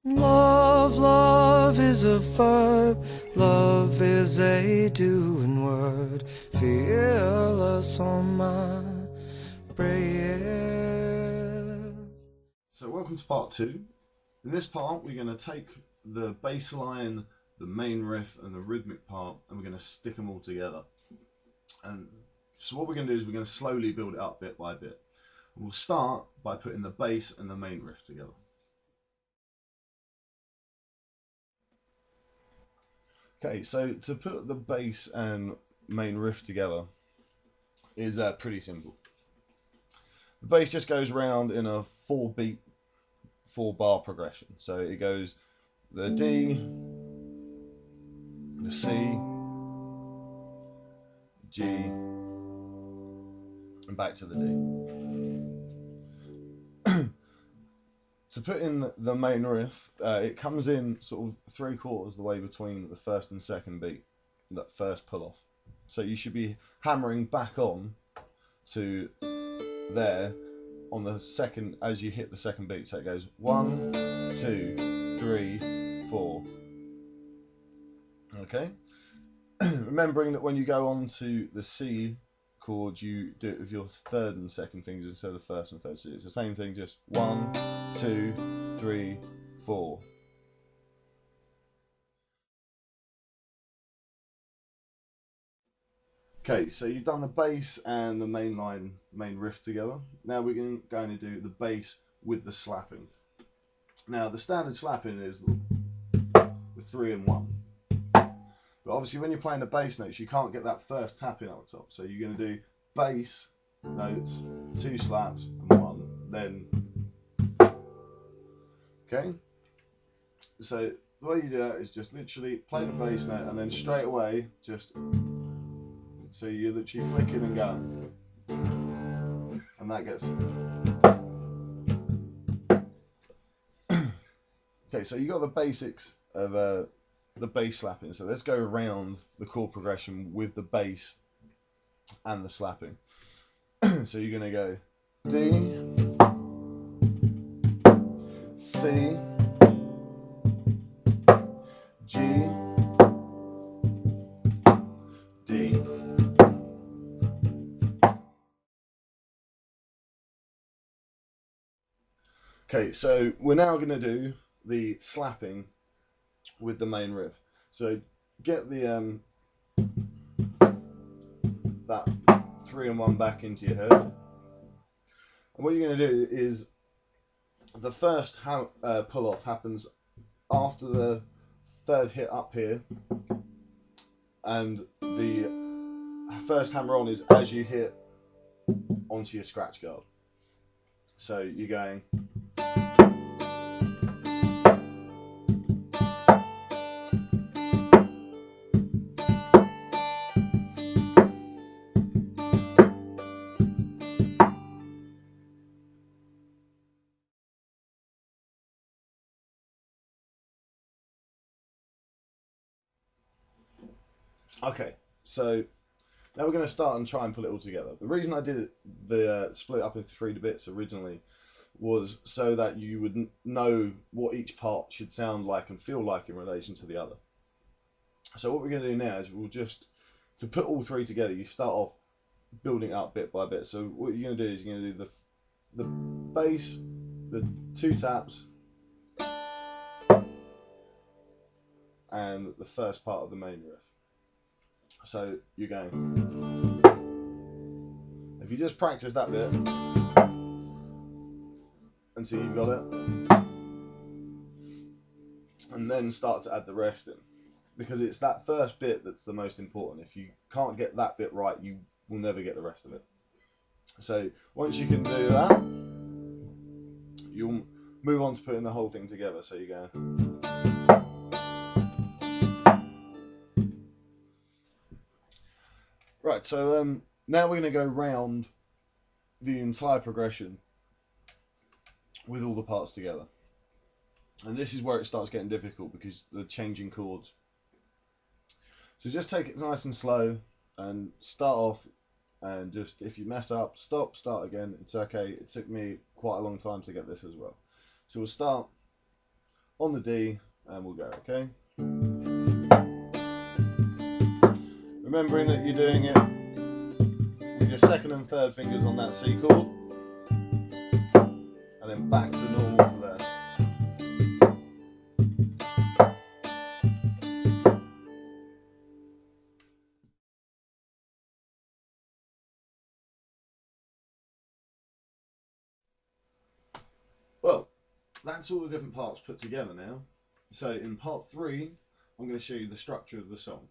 Love, love is a verb, love is a doing word, fearless on my breath. So welcome to part 2. In this part we're going to take the bass line, the main riff and the rhythmic part, and we're going to stick them all together. And so what we're going to do is we're going to slowly build it up bit by bit. And we'll start by putting the bass and the main riff together. Okay, so to put the bass and main riff together is pretty simple. The bass just goes round in a 4-beat, 4-bar progression. So it goes the D, the C, G, and back to the D. To put in the main riff, it comes in sort of 3/4 the way between the first and second beat, that first pull off. So you should be hammering back on to there on the second as you hit the second beat. So it goes 1, 2, 3, 4. Okay. Remembering that when you go on to the C chord, you do it with your third and second fingers instead of first and third. So it's the same thing, just 1, 2, 3, 4. Okay, so you've done the bass and the main riff together. Now we're going to do the bass with the slapping. Now the standard slapping is the 3 and 1. But obviously when you're playing the bass notes, you can't get that first tap in at the top. So you're going to do bass notes, 2 slaps and 1. Then, okay? So the way you do that is just literally play the bass note and then straight away just, so you're literally flicking and going. And that gets... Okay, so you got the basics of the bass slapping. So let's go around the chord progression with the bass and the slapping. So you're going to go D, C, G, D. Okay, so we're now going to do the slapping with the main riff. So get the that 3 and 1 back into your head. And what you're going to do is the first pull off happens after the third hit up here, and the first hammer on is as you hit onto your scratch guard. So you're going. Okay, so now we're going to start and try and pull it all together. The reason I did the split up into 3 bits originally was so that you would know what each part should sound like and feel like in relation to the other. So what we're going to do now is we'll just, to put all 3 together, you start off building up bit by bit. So what you're going to do is you're going to do the bass, the 2 taps, and the first part of the main riff. So you're going. If you just practice that bit until you've got it, and then start to add the rest in, because it's that first bit that's the most important. If you can't get that bit right, you will never get the rest of it. So once you can do that, you'll move on to putting the whole thing together. So you go. Right, so now we're going to go round the entire progression with all the parts together. And this is where it starts getting difficult because the changing chords. So just take it nice and slow and start off, and just, if you mess up, stop, start again. It's okay. It took me quite a long time to get this as well. So we'll start on the D, and we'll go, okay? Remembering that you're doing it with your second and third fingers on that C chord, and then back to normal for there. Well, that's all the different parts put together now. So in part 3, I'm going to show you the structure of the song.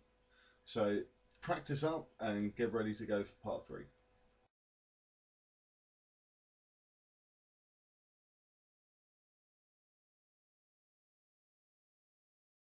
So practice up and get ready to go for part 3.